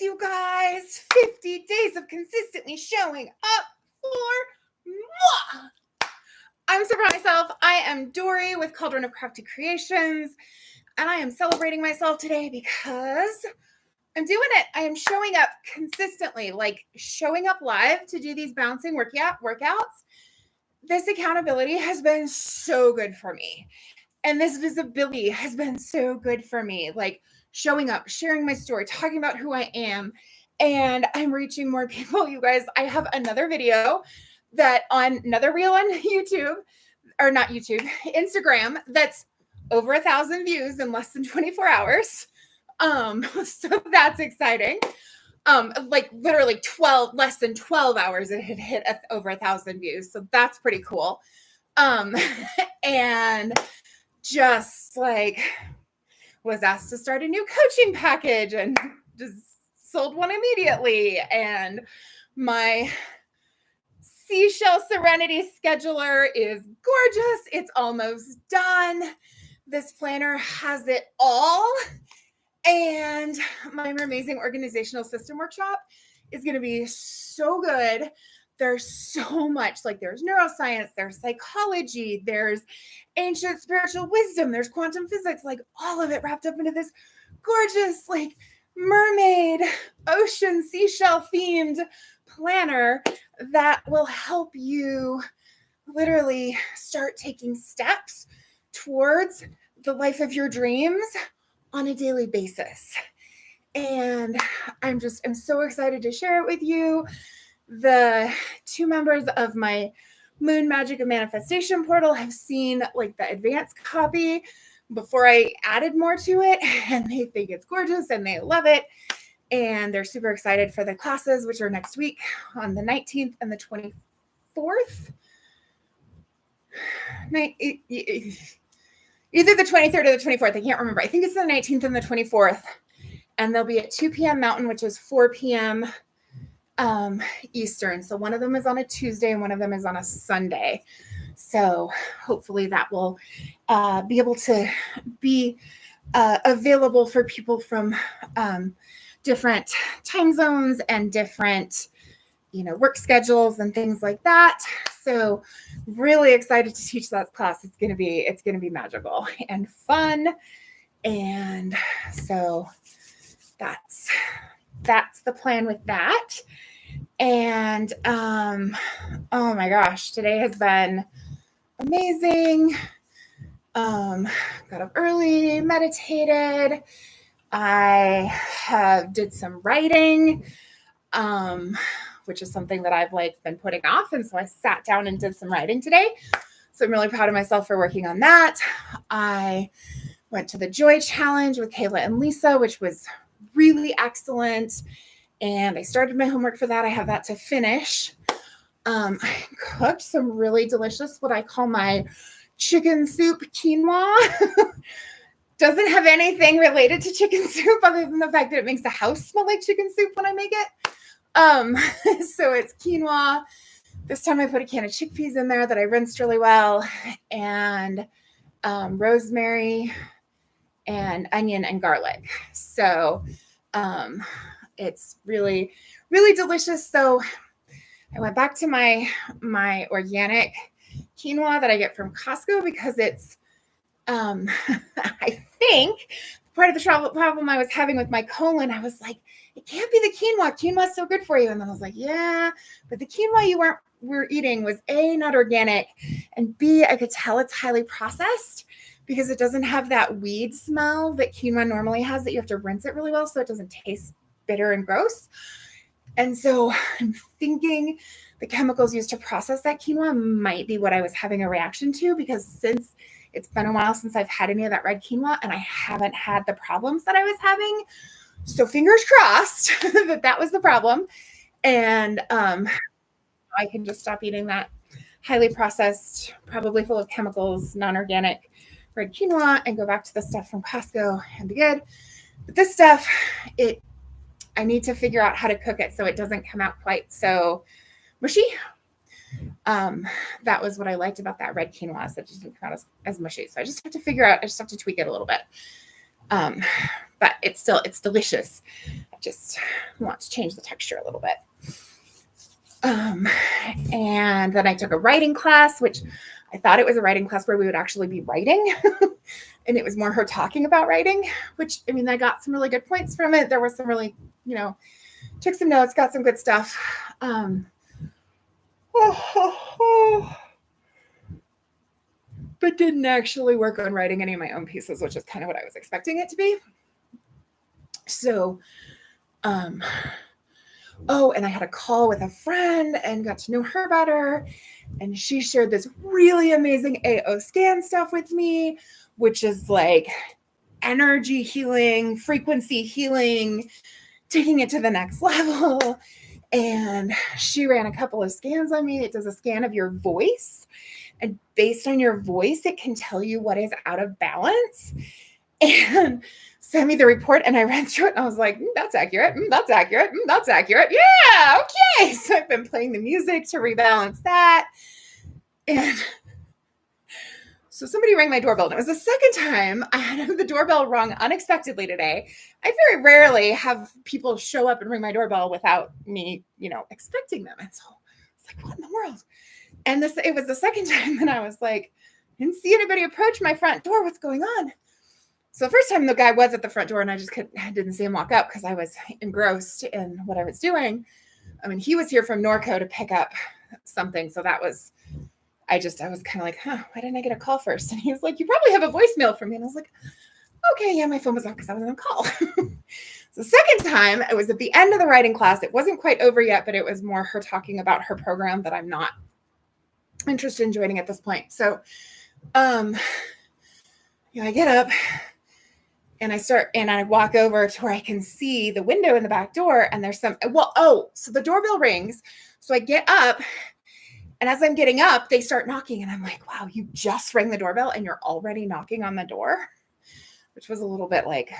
you guys. 50 days of consistently showing up for moi. I'm super proud of myself. I am Dory with Cauldron of Crafty Creations, and I am celebrating myself today because I'm doing it. I am showing up consistently, like showing up live to do these bouncing workouts. This accountability has been so good for me. And this visibility has been so good for me. Like showing up, sharing my story, talking about who I am. And I'm reaching more people, you guys. I have another video that on another reel on YouTube, or not YouTube, Instagram, that's over 1,000 views in less than 24 hours. So that's exciting. Like literally less than 12 hours, it had hit over 1,000 views. So that's pretty cool. And just like was asked to start a new coaching package and just sold one immediately. And my Seashell Serenity scheduler is gorgeous. It's almost done. This planner has it all. And my amazing organizational system workshop is going to be so good. There's so much, like there's neuroscience, there's psychology, there's ancient spiritual wisdom, there's quantum physics, like all of it wrapped up into this gorgeous, like mermaid, ocean, seashell themed planner that will help you literally start taking steps towards the life of your dreams on a daily basis. And I'm so excited to share it with you. The 2 members of my Moon Magic and Manifestation portal have seen like the advanced copy before I added more to it, and they think it's gorgeous and they love it. And they're super excited for the classes, which are next week on the 19th and the 24th. Either the 23rd or the 24th. I can't remember. I think it's the 19th and the 24th. And they'll be at 2 p.m. Mountain, which is 4 p.m. Eastern. So one of them is on a Tuesday and one of them is on a Sunday. So hopefully that will be able to be available for people from different time zones and different, work schedules and things like that. So really excited to teach that class. It's going to be magical and fun. And so that's the plan with that. And oh my gosh, today has been amazing. Got up early, meditated. I did some writing, which is something that I've been putting off. And so I sat down and did some writing today. So I'm really proud of myself for working on that. I went to the Joy Challenge with Kayla and Lisa, which was really excellent. And I started my homework for that. I have that to finish. I cooked some really delicious, what I call my chicken soup quinoa. Doesn't have anything related to chicken soup other than the fact that it makes the house smell like chicken soup when I make it. So it's quinoa. This time I put a can of chickpeas in there that I rinsed really well, and rosemary and onion and garlic. So it's really, really delicious. So I went back to my organic quinoa that I get from Costco because it's, I think part of the problem I was having with my colon, I was like, it can't be the quinoa. Quinoa is so good for you. And then I was like, yeah, but the quinoa you were eating was A, not organic, and B, I could tell it's highly processed because it doesn't have that weed smell that quinoa normally has, that you have to rinse it really well so it doesn't taste bitter and gross. And so I'm thinking the chemicals used to process that quinoa might be what I was having a reaction to, because since it's been a while since I've had any of that red quinoa and I haven't had the problems that I was having. So fingers crossed that was the problem. And I can just stop eating that highly processed, probably full of chemicals, non-organic red quinoa and go back to the stuff from Costco and be good. But this stuff, I need to figure out how to cook it so it doesn't come out quite so mushy. That was what I liked about that red quinoa, so it just didn't come out as mushy. So I just have to tweak it a little bit. But it's delicious. just want to change the texture a little bit. And then I took a writing class, which I thought it was a writing class where we would actually be writing. And it was more her talking about writing, which, I mean, I got some really good points from it. There was some really, took some notes, got some good stuff. But didn't actually work on writing any of my own pieces, which is kind of what I was expecting it to be. So, and I had a call with a friend and got to know her better. And she shared this really amazing AO scan stuff with me, which is like energy healing, frequency healing, taking it to the next level. And she ran a couple of scans on me. It does a scan of your voice. And based on your voice, it can tell you what is out of balance. And sent me the report, and I read through it, and I was like, that's accurate. That's accurate. That's accurate. Yeah, okay. So I've been playing the music to rebalance that. And so somebody rang my doorbell, and it was the second time I had the doorbell rung unexpectedly today. I very rarely have people show up and ring my doorbell without me, expecting them. And so it's like, what in the world? And it was the second time that I was like, didn't see anybody approach my front door. What's going on? So the first time the guy was at the front door, and I didn't see him walk up because I was engrossed in what I was doing. I mean, he was here from Norco to pick up something. So that was, I was kind of like, why didn't I get a call first? And he was like, you probably have a voicemail from me. And I was like, okay, yeah, my phone was off because I was on a call. So the second time, it was at the end of the writing class. It wasn't quite over yet, but it was more her talking about her program that I'm not interested in joining at this point. So, I get up and I walk over to where I can see the window in the back door, and there's so the doorbell rings. So I get up, and as I'm getting up, they start knocking, and I'm like, wow, you just rang the doorbell and you're already knocking on the door, which was a little bit like,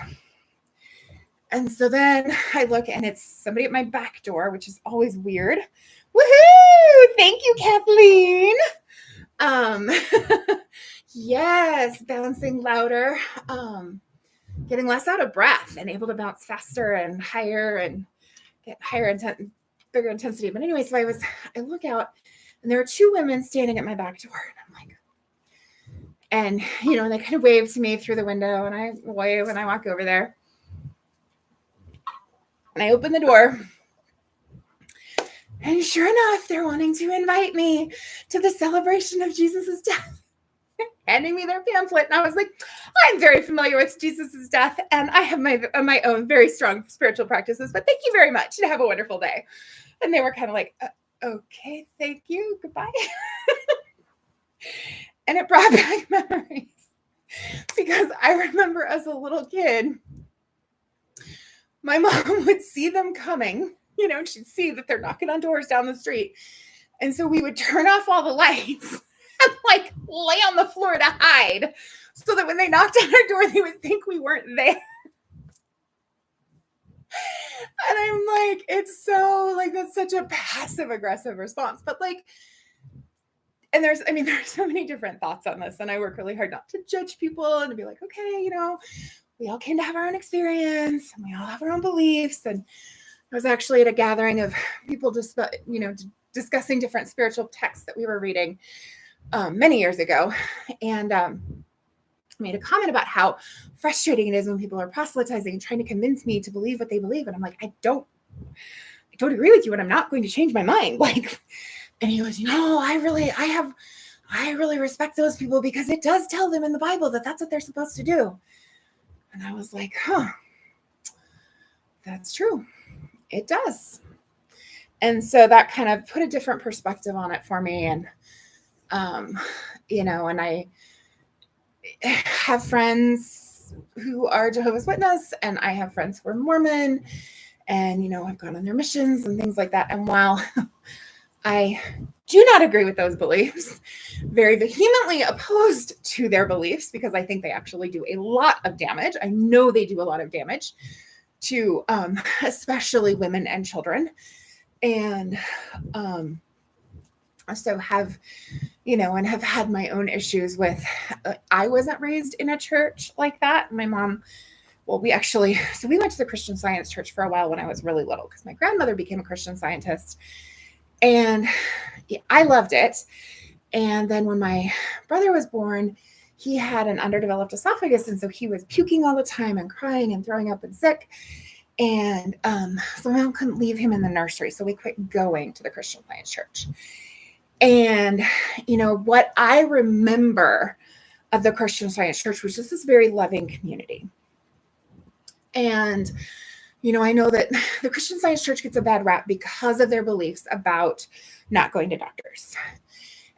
and so then I look, and it's somebody at my back door, which is always weird. Woohoo! Thank you, Kathleen. Yes, bouncing louder, getting less out of breath and able to bounce faster and higher and get bigger intensity. But anyway, so I look out, and there are two women standing at my back door, and I'm like, and and they kind of wave to me through the window, and I wave, and I walk over there, and I open the door. And sure enough, they're wanting to invite me to the celebration of Jesus's death, handing me their pamphlet. And I was like, I'm very familiar with Jesus's death, and I have my own very strong spiritual practices, but thank you very much, and have a wonderful day. And they were kind of like, okay, thank you, goodbye. And it brought back memories, because I remember as a little kid, my mom would see them coming. She'd see that they're knocking on doors down the street. And so we would turn off all the lights and lay on the floor to hide, so that when they knocked on our door, they would think we weren't there. And I'm like, it's so that's such a passive aggressive response. But and there's so many different thoughts on this. And I work really hard not to judge people and to be like, okay, we all came to have our own experience, and we all have our own beliefs. And I was actually at a gathering of people just, discussing different spiritual texts that we were reading many years ago. And made a comment about how frustrating it is when people are proselytizing and trying to convince me to believe what they believe. And I'm like, I don't agree with you, and I'm not going to change my mind. And he was, I really respect those people, because it does tell them in the Bible that that's what they're supposed to do. And I was like, that's true. It does. And so that kind of put a different perspective on it for me. And, and I have friends who are Jehovah's Witness, and I have friends who are Mormon, and, I've gone on their missions and things like that. And while I do not agree with those beliefs, very vehemently opposed to their beliefs, because I think they actually do a lot of damage. I know they do a lot of damage to especially women and children. And so have, and have had my own issues with, I wasn't raised in a church like that. My mom well, we went to the Christian Science church for a while when I was really little, because my grandmother became a Christian Scientist, and I loved it. And then when my brother was born, he had an underdeveloped esophagus, and so he was puking all the time and crying and throwing up and sick. And so my mom couldn't leave him in the nursery, so we quit going to the Christian Science church. And what I remember of the Christian Science church was just this very loving community. And I know that the Christian Science church gets a bad rap because of their beliefs about not going to doctors.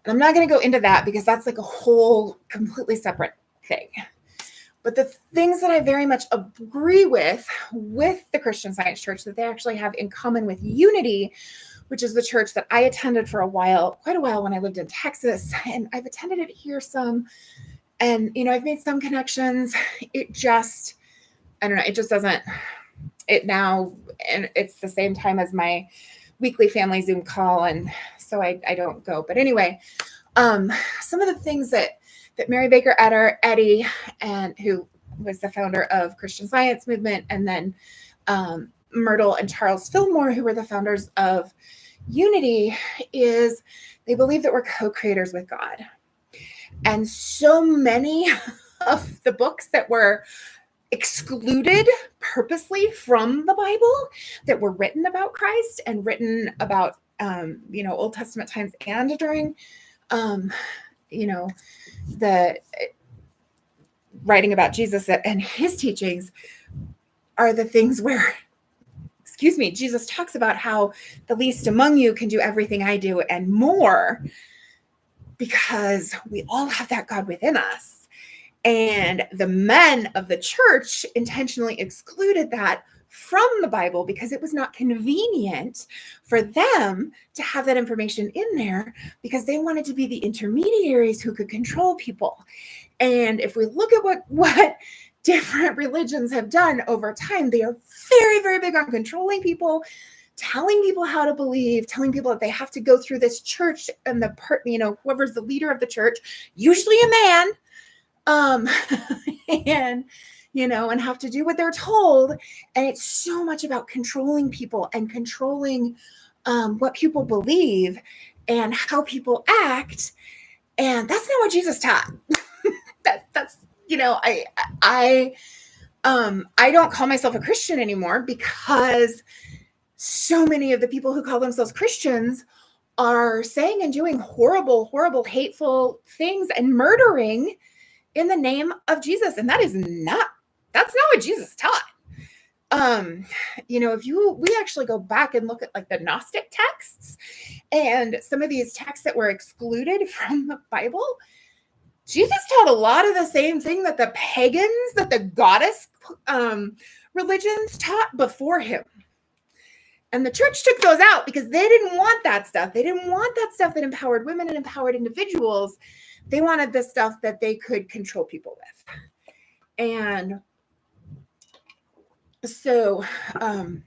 And I'm not going to go into that because that's like a whole completely separate thing. But the things that I very much agree with the Christian Science church that they actually have in common with Unity, which is the church that I attended for quite a while when I lived in Texas. And I've attended it here some. And, I've made some connections. It just, I don't know, it just doesn't, it now, and it's the same time as my weekly family Zoom call. And so I don't go. But anyway, some of the things that Mary Baker Eddy, and who was the founder of Christian Science Movement, and then Myrtle and Charles Fillmore, who were the founders of Unity, is they believe that we're co-creators with God. And so many of the books that were excluded purposely from the Bible that were written about Christ and written about, Old Testament times and during, the writing about Jesus and his teachings are the things where, Jesus talks about how the least among you can do everything I do and more, because we all have that God within us. And the men of the church intentionally excluded that from the Bible because it was not convenient for them to have that information in there, because they wanted to be the intermediaries who could control people. And if we look at what different religions have done over time, they are very, very big on controlling people, telling people how to believe, telling people that they have to go through this church and whoever's the leader of the church, usually a man, and have to do what they're told. And it's so much about controlling people and controlling what people believe and how people act. And that's not what Jesus taught. That's I don't call myself a Christian anymore because so many of the people who call themselves Christians are saying and doing horrible, horrible, hateful things and murdering in the name of Jesus. And that's not what Jesus taught. We actually go back and look at like the Gnostic texts and some of these texts that were excluded from the Bible, Jesus taught a lot of the same thing that the pagans, that the goddess religions taught before him. And the church took those out because they didn't want that stuff. They didn't want that stuff that empowered women and empowered individuals. They wanted the stuff that they could control people with. And so, I'm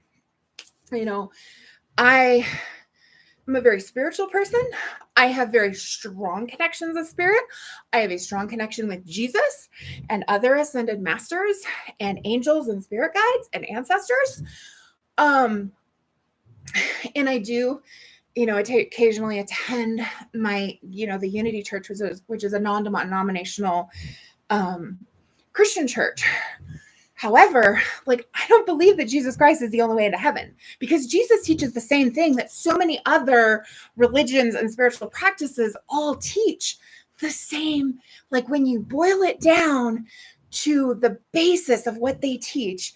a very spiritual person. I have very strong connections of spirit. I have a strong connection with Jesus and other ascended masters and angels and spirit guides and ancestors. And I do, I occasionally attend my, the Unity Church, which is a non-denominational Christian church. However, I don't believe that Jesus Christ is the only way into heaven, because Jesus teaches the same thing that so many other religions and spiritual practices all teach. The same, when you boil it down to the basis of what they teach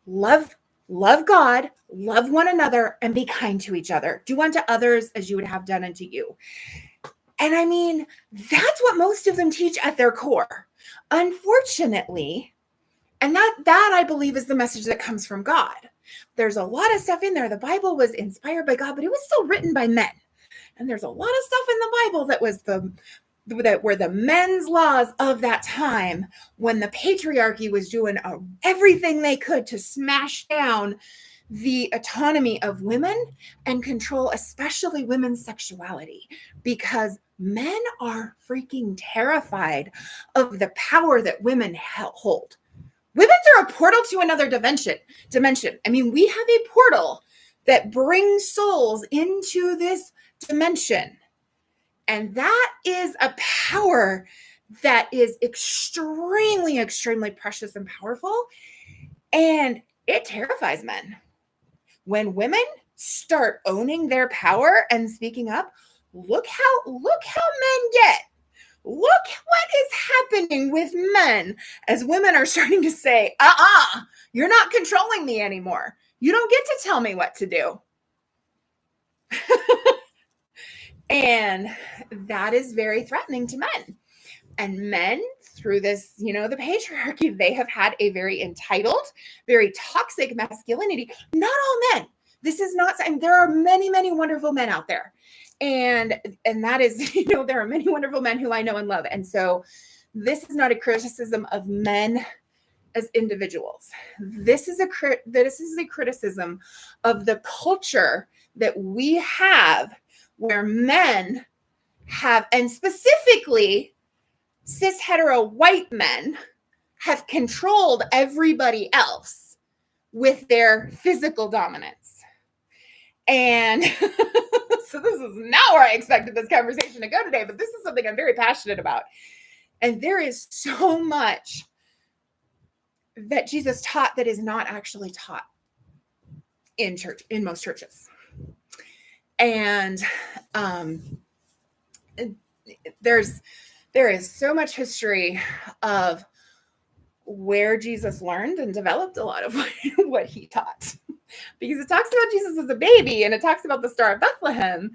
love God, love one another, and be kind to each other. Do unto others as you would have done unto you. And that's what most of them teach at their core. Unfortunately, and that I believe is the message that comes from God. There's a lot of stuff in there. The Bible was inspired by God, but it was still written by men. And there's a lot of stuff in the Bible that were the men's laws of that time, when the patriarchy was doing everything they could to smash down the autonomy of women and control especially women's sexuality, because men are freaking terrified of the power that women hold. Women's are a portal to another dimension. I mean, we have a portal that brings souls into this dimension. And that is a power that is extremely, extremely precious and powerful. And it terrifies men. When women start owning their power and speaking up, look how men get. Look what is happening with men as women are starting to say, you're not controlling me anymore. You don't get to tell me what to do. And that is very threatening to men. And men, through this, the patriarchy, they have had a very entitled, very toxic masculinity. Not all men. This is not, and there are many, many wonderful men out there. And that is, there are many wonderful men who I know and love. And so this is not a criticism of men as individuals. This is a criticism of the culture that we have, where men have, and specifically cis hetero white men, have controlled everybody else with their physical dominance. And so this is not where I expected this conversation to go today, but this is something I'm very passionate about. And there is so much that Jesus taught that is not actually taught in church, in most churches. And there is so much history of where Jesus learned and developed a lot of what he taught. Because it talks about Jesus as a baby, and it talks about the Star of Bethlehem.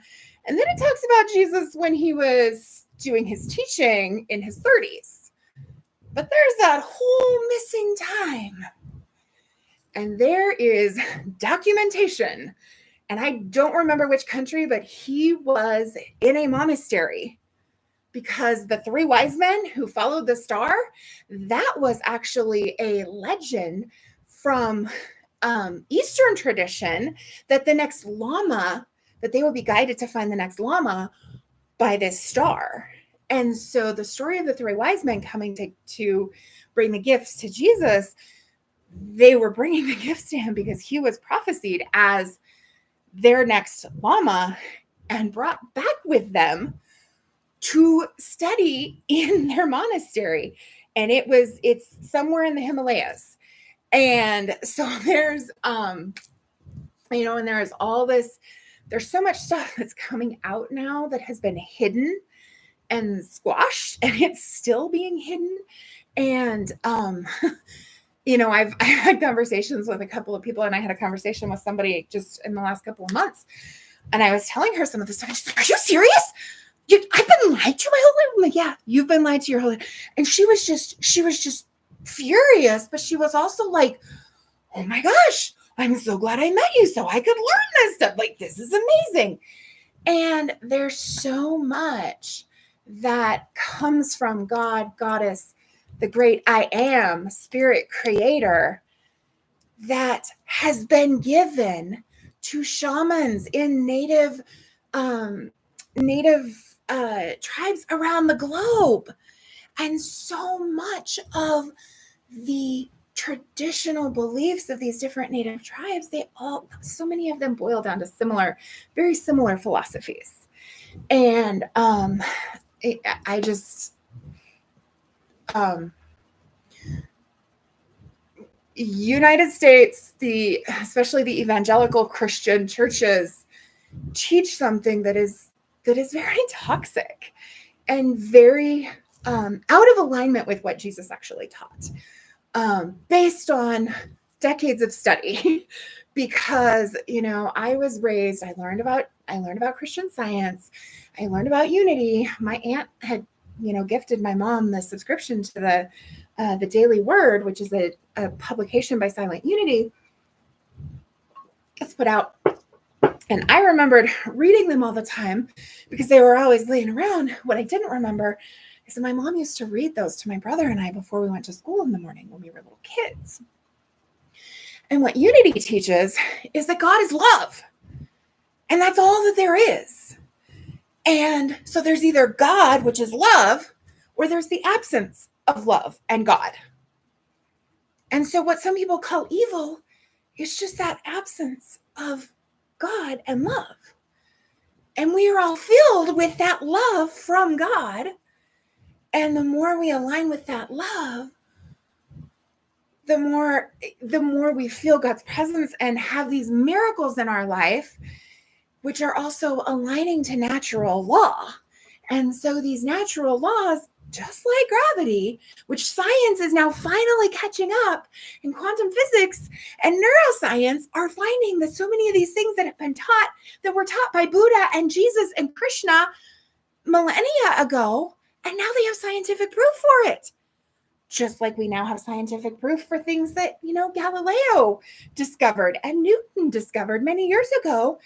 And then it talks about Jesus when he was doing his teaching in his 30s. But there's that whole missing time. And there is documentation. And I don't remember which country, but he was in a monastery, because the three wise men who followed the star, that was actually a legend from Eastern tradition, that the next Lama, that they would be guided to find the next Lama by this star. And so the story of the three wise men coming to bring the gifts to Jesus, they were bringing the gifts to him because he was prophesied as their next Lama and brought back with them to study in their monastery. And it's somewhere in the Himalayas. And so there's, and there's all this, there's so much stuff that's coming out now that has been hidden and squashed, and it's still being hidden. And, I've had conversations with a couple of people, and I had a conversation with somebody just in the last couple of months, and I was telling her some of this stuff. She's like, "Are you serious? I've been lied to my whole life." I'm like, "Yeah, you've been lied to your whole life." And she was just furious, but she was also like, "Oh my gosh, I'm so glad I met you so I could learn this stuff. Like, this is amazing." And there's so much that comes from God, Goddess, the great I am, Spirit Creator, that has been given to shamans in native tribes around the globe. And so much of the traditional beliefs of these different native tribes, so many of them boil down to very similar philosophies. And United States, especially the evangelical Christian churches, teach something that is very toxic and very out of alignment with what Jesus actually taught, based on decades of study. Because I was raised, I learned about Christian Science, I learned about unity. My aunt had gifted my mom the subscription to the Daily Word, which is a publication by Silent Unity. It's put out. And I remembered reading them all the time because they were always laying around. What I didn't remember is that my mom used to read those to my brother and I before we went to school in the morning when we were little kids. And what Unity teaches is that God is love. And that's all that there is. And so there's either God, which is love, or there's the absence of love and God. And so what some people call evil is just that absence of God and love. And we are all filled with that love from God. And the more we align with that love, the more we feel God's presence and have these miracles in our life, which are also aligning to natural law. And so these natural laws, just like gravity, which science is now finally catching up, and quantum physics and neuroscience are finding that so many of these things that have been taught, that were taught by Buddha and Jesus and Krishna millennia ago, and now they have scientific proof for it. Just like we now have scientific proof for things that, Galileo discovered and Newton discovered many years ago.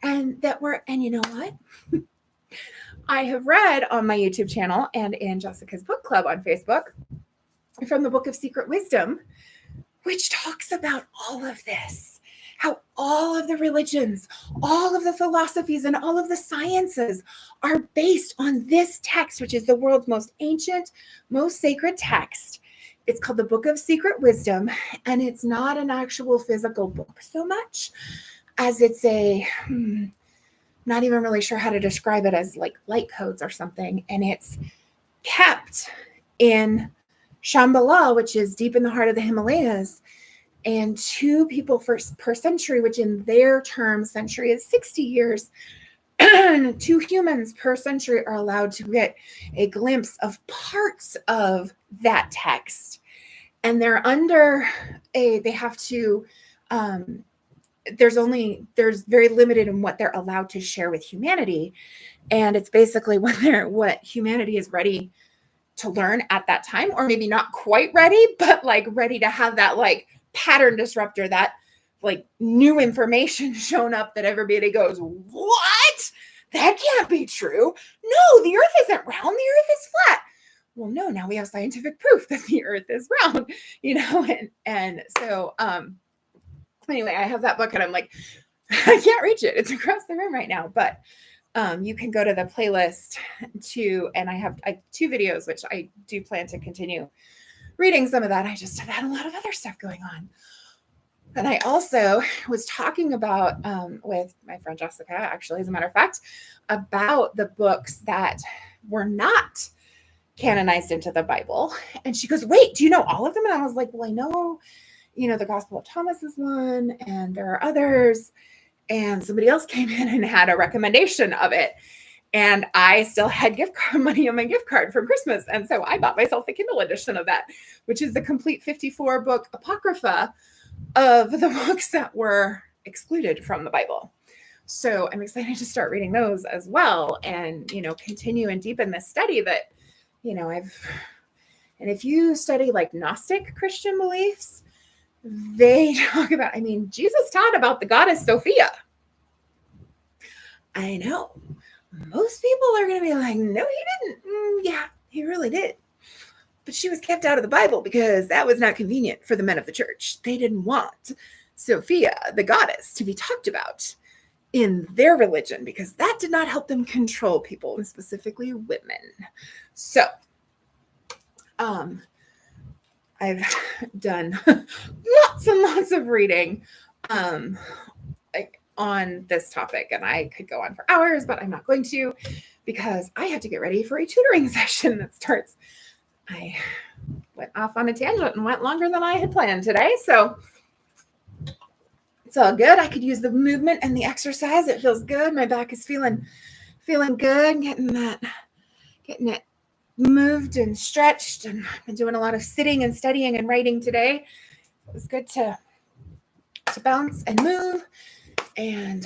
And you know what? I have read on my YouTube channel and in Jessica's book club on Facebook from the Book of Secret Wisdom, which talks about all of this, how all of the religions, all of the philosophies, and all of the sciences are based on this text, which is the world's most ancient, most sacred text. It's called the Book of Secret Wisdom, and it's not an actual physical book so much as it's not even really sure how to describe it, as like light codes or something. And it's kept in Shambhala, which is deep in the heart of the Himalayas, and 2 people per century, which in their term, century is 60 years. 2 humans per century are allowed to get a glimpse of parts of that text. And they're they have to, there's very limited in what they're allowed to share with humanity. And it's basically what humanity is ready to learn at that time, or maybe not quite ready, but like ready to have that like pattern disruptor, that like new information shown up that everybody goes, what? That can't be true. No, the earth isn't round. The earth is flat. Well, no, now we have scientific proof that the earth is round, and so, anyway, I have that book and I'm like, I can't reach it. It's across the room right now, but you can go to the playlist too. And I have 2 videos, which I do plan to continue reading some of that. I just have had a lot of other stuff going on. And I also was talking about with my friend Jessica, actually, as a matter of fact, about the books that were not canonized into the Bible. And she goes, wait, do you know all of them? And I was like, well, I know, the Gospel of Thomas is one, and there are others. And somebody else came in and had a recommendation of it. And I still had gift card money on my gift card from Christmas. And so I bought myself a Kindle edition of that, which is the complete 54 book Apocrypha of the books that were excluded from the Bible. So I'm excited to start reading those as well, and, continue and deepen this study that, and if you study like Gnostic Christian beliefs, they talk about, Jesus taught about the goddess Sophia. I know most people are going to be like, no, he didn't. Yeah, he really did. But she was kept out of the Bible because that was not convenient for the men of the church. They didn't want Sophia, the goddess, to be talked about in their religion because that did not help them control people, and specifically women. So, I've done lots and lots of reading on this topic, and I could go on for hours, but I'm not going to because I have to get ready for a tutoring session that starts. I went off on a tangent and went longer than I had planned today, so it's all good. I could use the movement and the exercise. It feels good. My back is feeling good, getting it moved and stretched, and I've been doing a lot of sitting and studying and writing today. It was good to bounce and move, and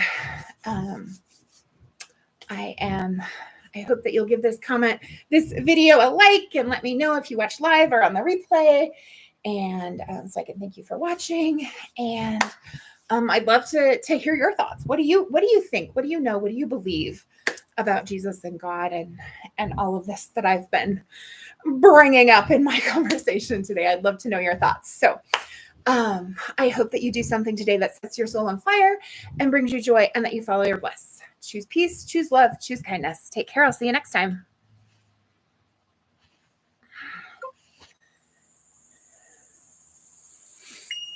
I hope that you'll give this video a like, and let me know if you watch live or on the replay, and so I can thank you for watching. And I'd love to hear your thoughts. What do you think? What do you know? What do you believe about Jesus and God and all of this that I've been bringing up in my conversation today? I'd love to know your thoughts. So I hope that you do something today that sets your soul on fire and brings you joy, and that you follow your bliss. Choose peace, choose love, choose kindness. Take care. I'll see you next time.